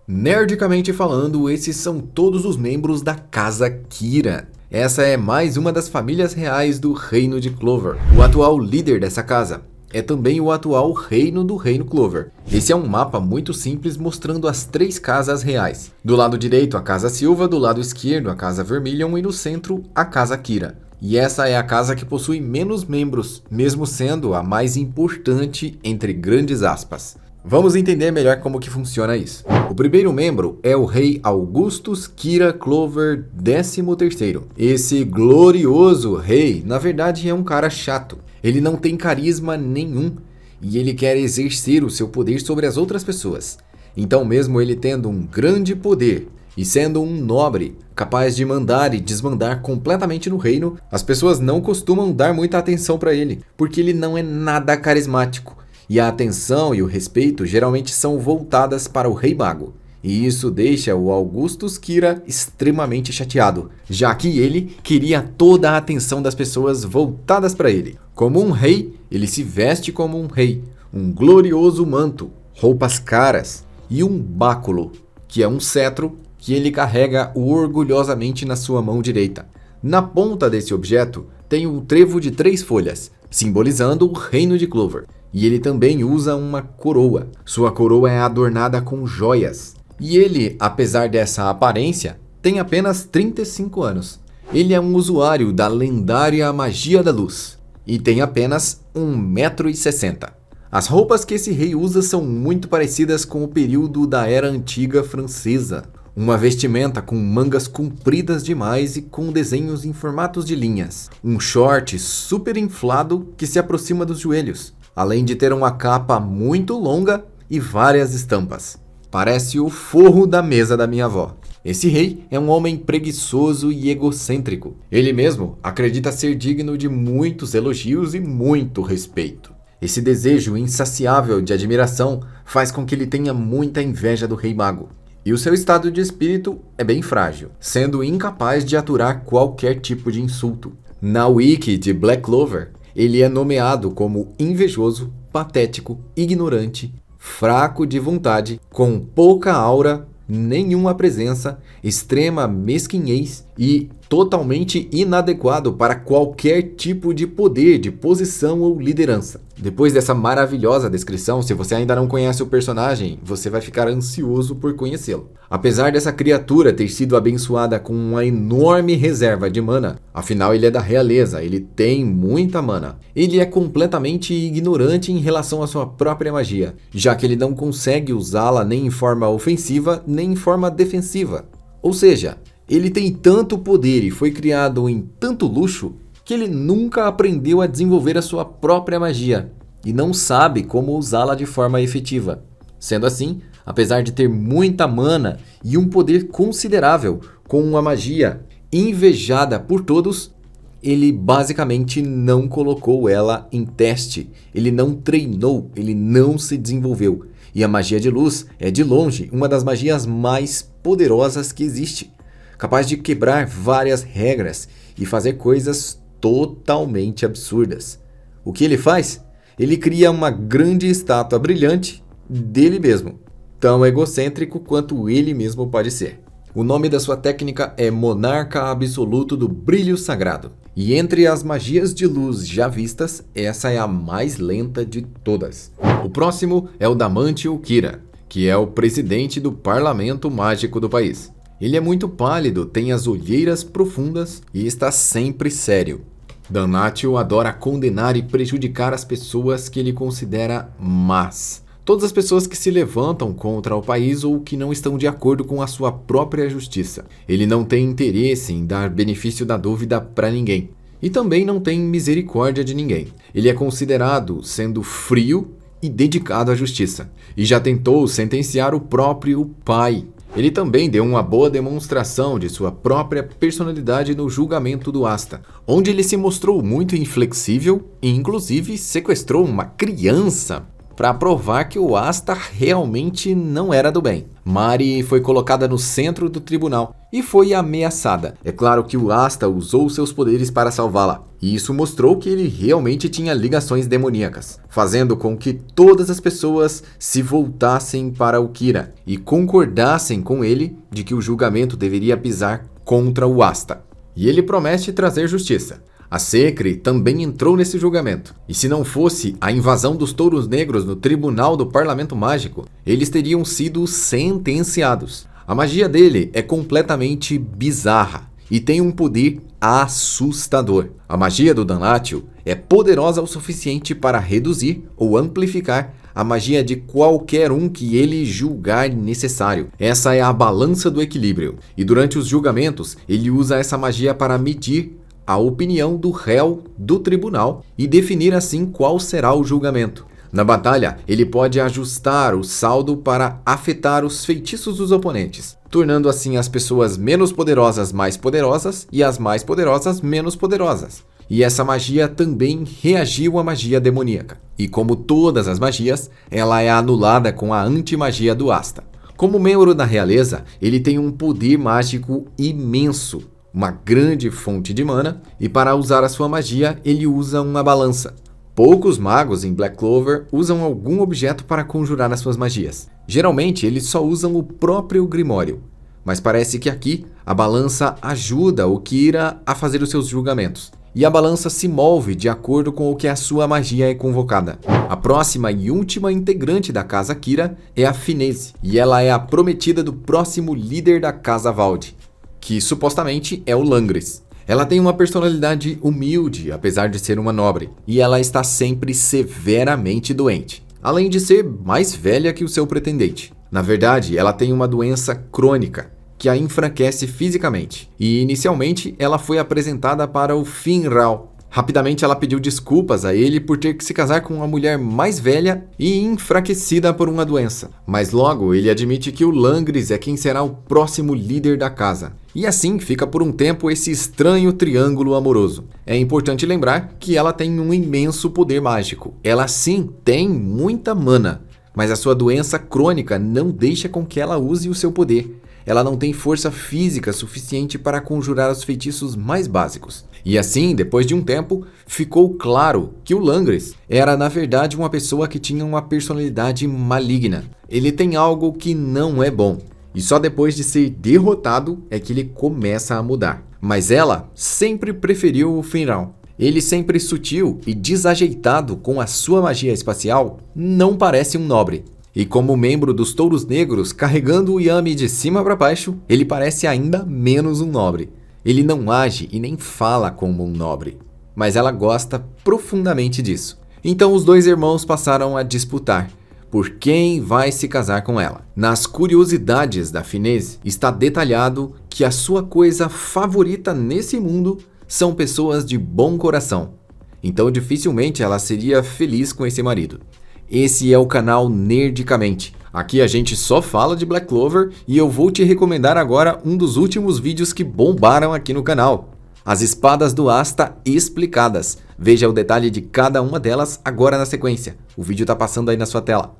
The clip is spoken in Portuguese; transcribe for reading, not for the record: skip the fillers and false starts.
Nerdicamente falando, esses são todos os membros da Casa Kira. Essa é mais uma das famílias reais do Reino de Clover. O atual líder dessa casa é também o atual reino do Reino Clover. Esse é um mapa muito simples mostrando as 3 casas reais. Do lado direito a Casa Silva, do lado esquerdo a Casa Vermilion e no centro a Casa Kira. E essa é a casa que possui menos membros, mesmo sendo a mais importante entre grandes aspas. Vamos entender melhor como que funciona isso. O primeiro membro é o rei Augustus Kira Clover XIII. Esse glorioso rei, na verdade, é um cara chato. Ele não tem carisma nenhum e ele quer exercer o seu poder sobre as outras pessoas. Então, mesmo ele tendo um grande poder e sendo um nobre, capaz de mandar e desmandar completamente no reino, as pessoas não costumam dar muita atenção para ele, porque ele não é nada carismático. E a atenção e o respeito geralmente são voltadas para o Rei Mago. E isso deixa o Augustus Kira extremamente chateado, já que ele queria toda a atenção das pessoas voltadas para ele. Como um rei, ele se veste como um rei, um glorioso manto, roupas caras e um báculo, que é um cetro que ele carrega orgulhosamente na sua mão direita. Na ponta desse objeto tem um trevo de 3 folhas, simbolizando o Reino de Clover. E ele também usa uma coroa. Sua coroa é adornada com joias. E ele, apesar dessa aparência, tem apenas 35 anos. Ele é um usuário da lendária magia da luz. E tem apenas 1,60 m. As roupas que esse rei usa são muito parecidas com o período da Era Antiga Francesa. Uma vestimenta com mangas compridas demais e com desenhos em formatos de linhas. Um short super inflado que se aproxima dos joelhos. Além de ter uma capa muito longa e várias estampas. Parece o forro da mesa da minha avó. Esse rei é um homem preguiçoso e egocêntrico. Ele mesmo acredita ser digno de muitos elogios e muito respeito. Esse desejo insaciável de admiração faz com que ele tenha muita inveja do Rei Mago. E o seu estado de espírito é bem frágil, sendo incapaz de aturar qualquer tipo de insulto. Na wiki de Black Clover, ele é nomeado como invejoso, patético, ignorante, fraco de vontade, com pouca aura, nenhuma presença, extrema mesquinhez e totalmente inadequado para qualquer tipo de poder, de posição ou liderança. Depois dessa maravilhosa descrição, se você ainda não conhece o personagem, você vai ficar ansioso por conhecê-lo. Apesar dessa criatura ter sido abençoada com uma enorme reserva de mana, afinal ele é da realeza, ele tem muita mana. Ele é completamente ignorante em relação à sua própria magia, já que ele não consegue usá-la nem em forma ofensiva, nem em forma defensiva. Ou seja, ele tem tanto poder e foi criado em tanto luxo que ele nunca aprendeu a desenvolver a sua própria magia e não sabe como usá-la de forma efetiva. Sendo assim, apesar de ter muita mana e um poder considerável com uma magia invejada por todos, ele basicamente não colocou ela em teste, ele não treinou, ele não se desenvolveu. E a magia de luz é de longe uma das magias mais poderosas que existe, capaz de quebrar várias regras e fazer coisas totalmente absurdas. O que ele faz? Ele cria uma grande estátua brilhante dele mesmo, tão egocêntrico quanto ele mesmo pode ser. O nome da sua técnica é Monarca Absoluto do Brilho Sagrado. E entre as magias de luz já vistas, essa é a mais lenta de todas. O próximo é o Damantio Kira, que é o presidente do Parlamento Mágico do país. Ele é muito pálido, tem as olheiras profundas e está sempre sério. Damantio adora condenar e prejudicar as pessoas que ele considera más. Todas as pessoas que se levantam contra o país ou que não estão de acordo com a sua própria justiça. Ele não tem interesse em dar benefício da dúvida para ninguém. E também não tem misericórdia de ninguém. Ele é considerado sendo frio e dedicado à justiça. E já tentou sentenciar o próprio pai. Ele também deu uma boa demonstração de sua própria personalidade no julgamento do Asta, onde ele se mostrou muito inflexível e inclusive sequestrou uma criança para provar que o Asta realmente não era do bem. Mari foi colocada no centro do tribunal e foi ameaçada. É claro que o Asta usou seus poderes para salvá-la, e isso mostrou que ele realmente tinha ligações demoníacas, fazendo com que todas as pessoas se voltassem para o Kira e concordassem com ele de que o julgamento deveria pisar contra o Asta. E ele promete trazer justiça. A Secre também entrou nesse julgamento, e se não fosse a invasão dos Touros Negros no tribunal do Parlamento Mágico, eles teriam sido sentenciados. A magia dele é completamente bizarra e tem um poder assustador. A magia do Danlátil é poderosa o suficiente para reduzir ou amplificar a magia de qualquer um que ele julgar necessário. Essa é a balança do equilíbrio, e durante os julgamentos ele usa essa magia para medir a opinião do réu do tribunal e definir assim qual será o julgamento. Na batalha, ele pode ajustar o saldo para afetar os feitiços dos oponentes, tornando assim as pessoas menos poderosas mais poderosas e as mais poderosas menos poderosas. E essa magia também reagiu à magia demoníaca. E como todas as magias, ela é anulada com a antimagia do Asta. Como membro da realeza, ele tem um poder mágico imenso, uma grande fonte de mana, e para usar a sua magia, ele usa uma balança. Poucos magos em Black Clover usam algum objeto para conjurar as suas magias. Geralmente, eles só usam o próprio Grimório, mas parece que aqui a balança ajuda o Kira a fazer os seus julgamentos. E a balança se move de acordo com o que a sua magia é convocada. A próxima e última integrante da Casa Kira é a Finese, e ela é a prometida do próximo líder da Casa Valde, que supostamente é o Langris. Ela tem uma personalidade humilde, apesar de ser uma nobre, e ela está sempre severamente doente, além de ser mais velha que o seu pretendente. Na verdade, ela tem uma doença crônica, que a enfraquece fisicamente, e inicialmente ela foi apresentada para o Finral. Rapidamente ela pediu desculpas a ele por ter que se casar com uma mulher mais velha e enfraquecida por uma doença. Mas logo ele admite que o Langris é quem será o próximo líder da casa. E assim fica por um tempo esse estranho triângulo amoroso. É importante lembrar que ela tem um imenso poder mágico. Ela sim tem muita mana, mas a sua doença crônica não deixa com que ela use o seu poder. Ela não tem força física suficiente para conjurar os feitiços mais básicos. E assim, depois de um tempo, ficou claro que o Langris era na verdade uma pessoa que tinha uma personalidade maligna. Ele tem algo que não é bom. E só depois de ser derrotado é que ele começa a mudar. Mas ela sempre preferiu o Finral. Ele, sempre sutil e desajeitado com a sua magia espacial, não parece um nobre. E como membro dos Touros Negros, carregando o Yami de cima para baixo, ele parece ainda menos um nobre. Ele não age e nem fala como um nobre, mas ela gosta profundamente disso. Então os dois irmãos passaram a disputar por quem vai se casar com ela. Nas curiosidades da Finese está detalhado que a sua coisa favorita nesse mundo são pessoas de bom coração. Então dificilmente ela seria feliz com esse marido. Esse é o canal Nerdicamente. Aqui a gente só fala de Black Clover e eu vou te recomendar agora um dos últimos vídeos que bombaram aqui no canal. As espadas do Asta explicadas. Veja o detalhe de cada uma delas agora na sequência. O vídeo tá passando aí na sua tela.